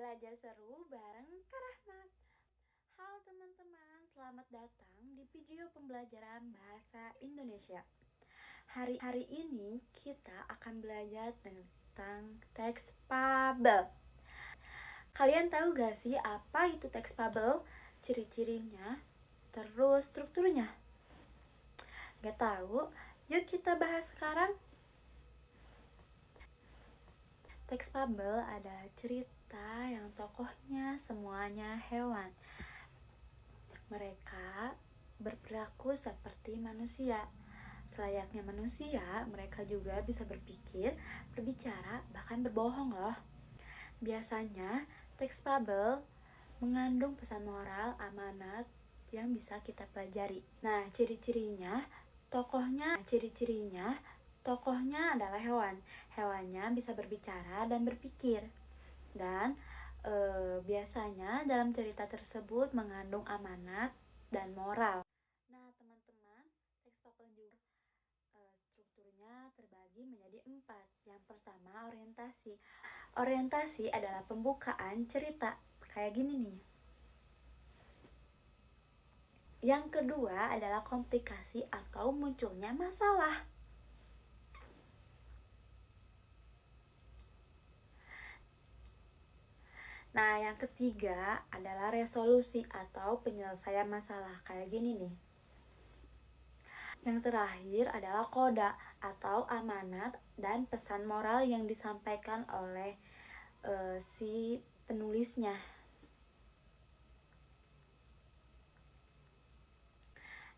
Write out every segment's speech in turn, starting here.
Belajar seru bareng Kak Rahmat. Halo teman-teman, selamat datang di video pembelajaran bahasa Indonesia. Hari ini kita akan belajar tentang teks fabel. Kalian tahu gak sih apa itu teks fabel? Ciri-cirinya, terus strukturnya? Gak tahu? Yuk kita bahas sekarang. Teks fabel adalah cerita yang tokohnya semuanya hewan. Mereka berperilaku seperti manusia. Selayaknya manusia, mereka juga bisa berpikir, berbicara, bahkan berbohong loh. Biasanya, teks fabel mengandung pesan moral, amanat yang bisa kita pelajari. Nah, ciri-cirinya tokohnya adalah hewan. Hewannya bisa berbicara dan berpikir. Dan biasanya dalam cerita tersebut mengandung amanat dan moral. Nah, teman-teman, teks fabel juga strukturnya terbagi menjadi 4. Yang pertama, orientasi. Orientasi adalah pembukaan cerita. Kayak gini nih. Yang kedua adalah komplikasi atau munculnya masalah. Nah, yang ketiga adalah resolusi atau penyelesaian masalah. Kayak gini nih. Yang terakhir adalah koda atau amanat dan pesan moral yang disampaikan oleh si penulisnya.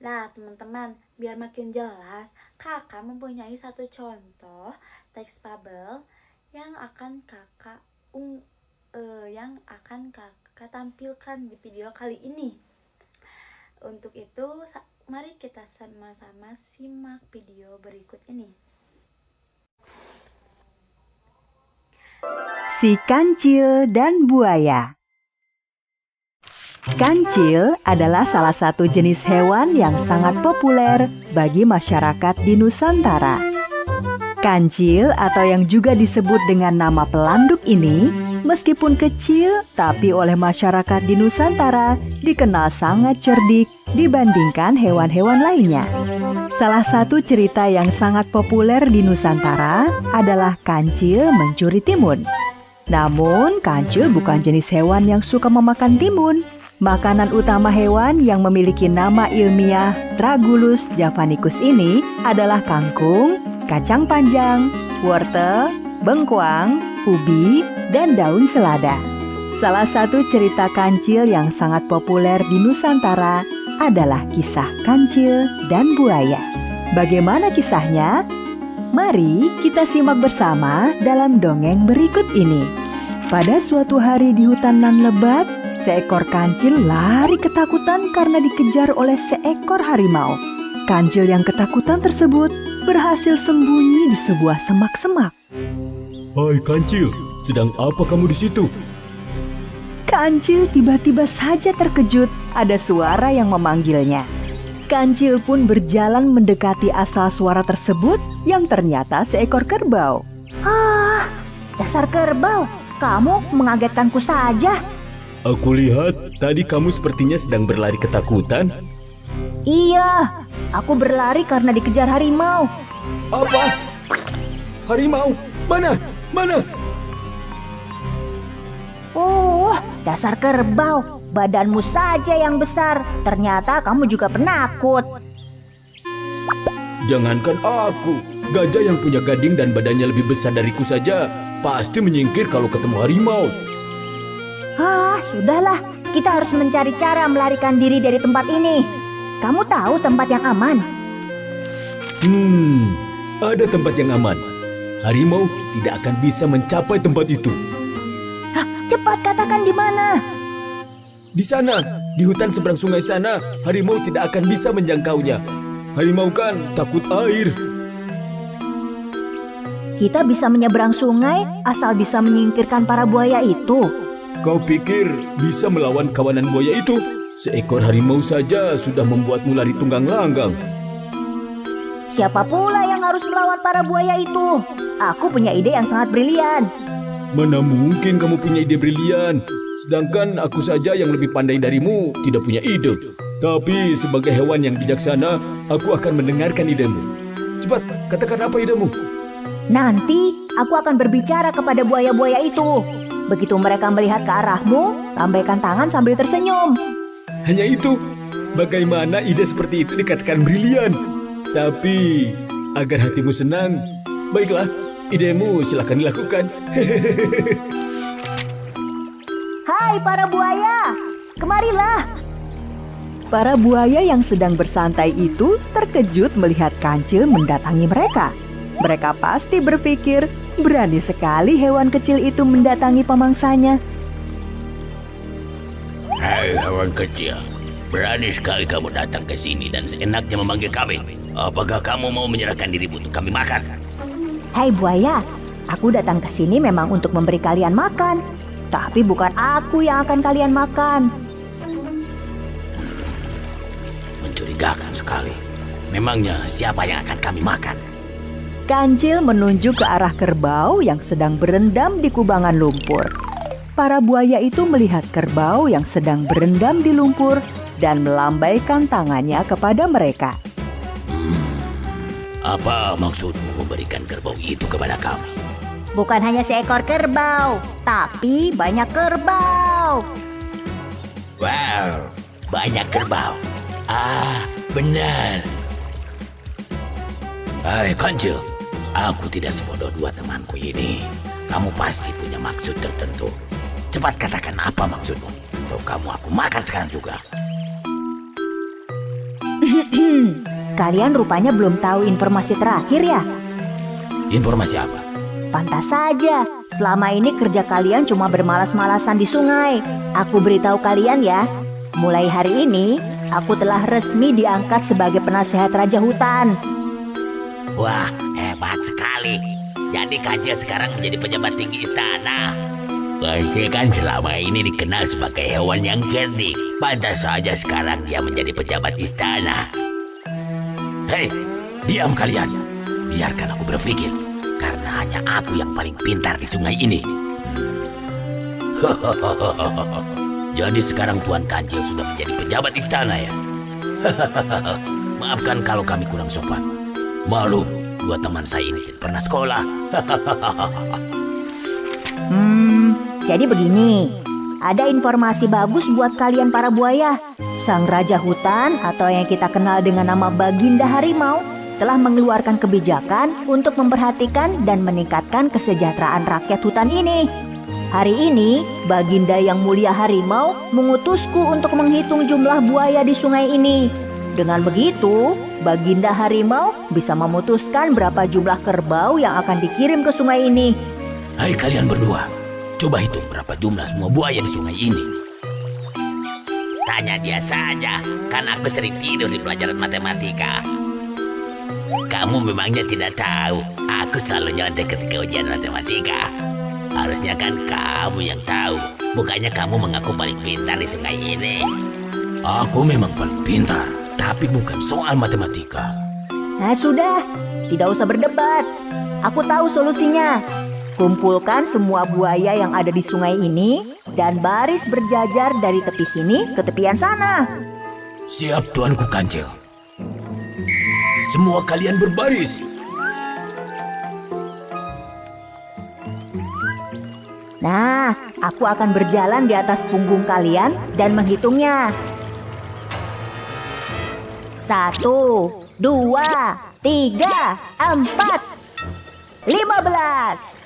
Nah, teman-teman, biar makin jelas, kakak mempunyai satu contoh teks fabel yang akan kakak tampilkan di video kali ini. Untuk itu, mari kita sama-sama simak video berikut ini. Si Kancil dan Buaya. Kancil adalah salah satu jenis hewan yang sangat populer bagi masyarakat di Nusantara. Kancil atau yang juga disebut dengan nama pelanduk ini, meskipun kecil tapi oleh masyarakat di Nusantara dikenal sangat cerdik dibandingkan hewan-hewan lainnya. Salah satu cerita yang sangat populer di Nusantara adalah kancil mencuri timun. Namun, kancil bukan jenis hewan yang suka memakan timun. Makanan utama hewan yang memiliki nama ilmiah Tragulus javanicus ini adalah kangkung, kacang panjang, wortel, bengkoang, ubi, dan daun selada. Salah satu cerita kancil yang sangat populer di Nusantara adalah kisah Kancil dan Buaya. Bagaimana kisahnya? Mari kita simak bersama dalam dongeng berikut ini. Pada suatu hari di hutan nan lebat, seekor kancil lari ketakutan karena dikejar oleh seekor harimau. Kancil yang ketakutan tersebut berhasil sembunyi di sebuah semak-semak. Hai kancil, sedang apa kamu di situ? Kancil tiba-tiba saja terkejut ada suara yang memanggilnya. Kancil pun berjalan mendekati asal suara tersebut yang ternyata seekor kerbau. Ah, dasar kerbau, kamu mengagetkanku saja. Aku lihat tadi kamu sepertinya sedang berlari ketakutan. Iya, aku berlari karena dikejar harimau. Apa? Harimau? Mana? Mana? Oh, dasar kerbau, badanmu saja yang besar. Ternyata kamu juga penakut. Jangankan aku, gajah yang punya gading dan badannya lebih besar dariku saja pasti menyingkir kalau ketemu harimau. Ah, sudahlah, kita harus mencari cara melarikan diri dari tempat ini. Kamu tahu tempat yang aman? Ada tempat yang aman. Harimau tidak akan bisa mencapai tempat itu. Hah, cepat katakan di mana? Di sana, di hutan seberang sungai sana, harimau tidak akan bisa menjangkaunya. Harimau kan takut air. Kita bisa menyeberang sungai asal bisa menyingkirkan para buaya itu. Kau pikir bisa melawan kawanan buaya itu? Seekor harimau saja sudah membuatmu lari tunggang langgang. Siapa pula yang harus melawan para buaya itu? Aku punya ide yang sangat brilian. Mana mungkin kamu punya ide brilian? Sedangkan aku saja yang lebih pandai darimu tidak punya ide. Tapi sebagai hewan yang bijaksana, aku akan mendengarkan idemu. Cepat, katakan apa idemu? Nanti aku akan berbicara kepada buaya-buaya itu. Begitu mereka melihat ke arahmu, lambaikan tangan sambil tersenyum. Hanya itu? Bagaimana ide seperti itu dikatakan brilian? Tapi agar hatimu senang, baiklah, idemu silakan dilakukan. Hai para buaya, kemarilah. Para buaya yang sedang bersantai itu terkejut melihat Kancil mendatangi mereka. Mereka pasti berpikir, berani sekali hewan kecil itu mendatangi pemangsanya. Hai hewan kecil, berani sekali kamu datang ke sini dan seenaknya memanggil kami. Apakah kamu mau menyerahkan dirimu untuk kami makan? Hai buaya, aku datang ke sini memang untuk memberi kalian makan. Tapi bukan aku yang akan kalian makan. Mencurigakan sekali. Memangnya siapa yang akan kami makan? Kancil menunjuk ke arah kerbau yang sedang berendam di kubangan lumpur. Para buaya itu melihat kerbau yang sedang berendam di lumpur dan melambaikan tangannya kepada mereka. Apa maksudmu memberikan kerbau itu kepada kami? Bukan hanya seekor kerbau, tapi banyak kerbau. Wow, banyak kerbau. Ah, benar. Hai Kancil, aku tidak sebodoh dua temanku ini. Kamu pasti punya maksud tertentu. Cepat katakan apa maksudmu. Atau kamu aku makan sekarang juga. Kalian rupanya belum tahu informasi terakhir ya? Informasi apa? Pantas saja, selama ini kerja kalian cuma bermalas-malasan di sungai. Aku beritahu kalian ya, mulai hari ini aku telah resmi diangkat sebagai penasehat Raja Hutan. Wah, hebat sekali. Jadi Kancil sekarang menjadi pejabat tinggi istana. Kancil kan selama ini dikenal sebagai hewan yang cerdik. Pantas saja sekarang dia menjadi pejabat istana. Hei, diam kalian. Biarkan aku berpikir. Karena hanya aku yang paling pintar di sungai ini. Jadi sekarang Tuan Kancil sudah menjadi pejabat istana ya? Maafkan kalau kami kurang sopan. Maklum, dua teman saya ini tidak pernah sekolah. Jadi begini, ada informasi bagus buat kalian para buaya. Sang Raja Hutan atau yang kita kenal dengan nama Baginda Harimau telah mengeluarkan kebijakan untuk memperhatikan dan meningkatkan kesejahteraan rakyat hutan ini. Hari ini, Baginda Yang Mulia Harimau mengutusku untuk menghitung jumlah buaya di sungai ini. Dengan begitu, Baginda Harimau bisa memutuskan berapa jumlah kerbau yang akan dikirim ke sungai ini. Hai kalian berdua, coba hitung berapa jumlah semua buaya di sungai ini. Tanya dia saja, kan aku sering tidur di pelajaran matematika. Kamu memangnya tidak tahu, aku selalu nyontek ketika ujian matematika. Harusnya kan kamu yang tahu, bukannya kamu mengaku paling pintar di sungai ini. Aku memang paling pintar, tapi bukan soal matematika. Nah sudah, tidak usah berdebat. Aku tahu solusinya. Kumpulkan semua buaya yang ada di sungai ini dan baris berjajar dari tepi sini ke tepian sana. Siap Tuanku Kancil. Semua kalian berbaris. Nah, aku akan berjalan di atas punggung kalian dan menghitungnya. 1, 2, 3, 4, 15.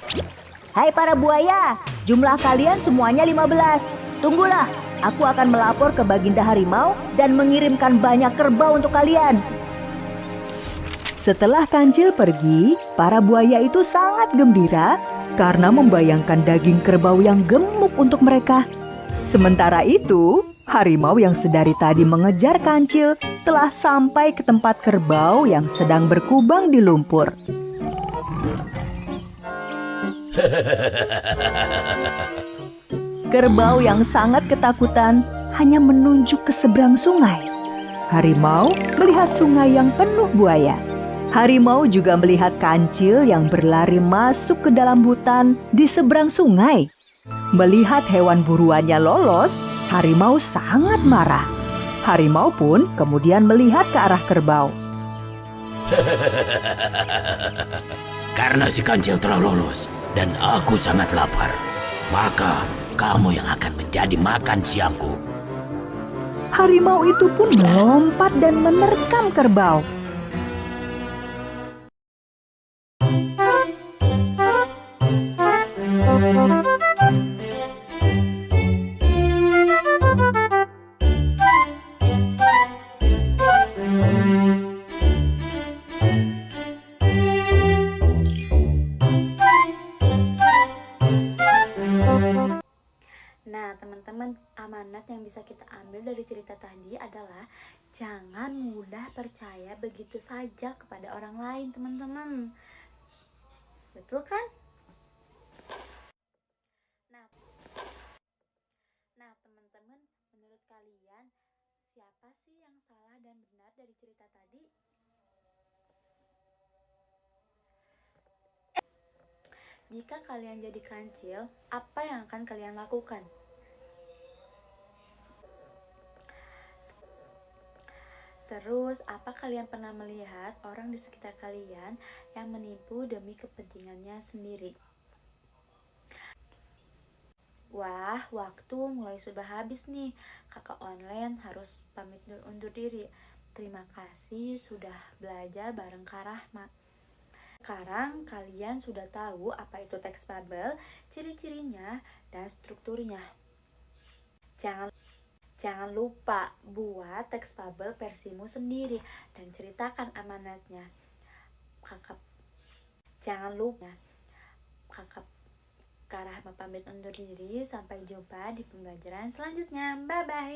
Hai para buaya, jumlah kalian semuanya 15. Tunggulah, aku akan melapor ke Baginda Harimau dan mengirimkan banyak kerbau untuk kalian. Setelah Kancil pergi, para buaya itu sangat gembira karena membayangkan daging kerbau yang gemuk untuk mereka. Sementara itu, harimau yang sedari tadi mengejar Kancil telah sampai ke tempat kerbau yang sedang berkubang di lumpur. Kerbau yang sangat ketakutan hanya menunjuk ke seberang sungai. Harimau melihat sungai yang penuh buaya. Harimau juga melihat kancil yang berlari masuk ke dalam hutan di seberang sungai. Melihat hewan buruannya lolos, harimau sangat marah. Harimau pun kemudian melihat ke arah kerbau. Karena si kancil telah lolos dan aku sangat lapar, maka kamu yang akan menjadi makan siangku. Harimau itu pun melompat dan menerkam kerbau. Nah, teman-teman, amanat yang bisa kita ambil dari cerita tadi adalah jangan mudah percaya begitu saja kepada orang lain, teman-teman. Betul kan? Nah, teman-teman, menurut kalian siapa sih yang salah dan benar dari cerita tadi? Jika kalian jadi kancil, apa yang akan kalian lakukan? Terus, apa kalian pernah melihat orang di sekitar kalian yang menipu demi kepentingannya sendiri? Wah, waktu mulai sudah habis nih. Kakak online harus pamit undur diri. Terima kasih sudah belajar bareng Kak Rahma. Sekarang kalian sudah tahu apa itu teks bubble, ciri-cirinya, dan strukturnya. Jangan lupa buat teks bubble versimu sendiri dan ceritakan amanatnya. Jangan lupa Kakak Kak Rahma pamit undur diri. Sampai jumpa di pembelajaran selanjutnya. Bye bye.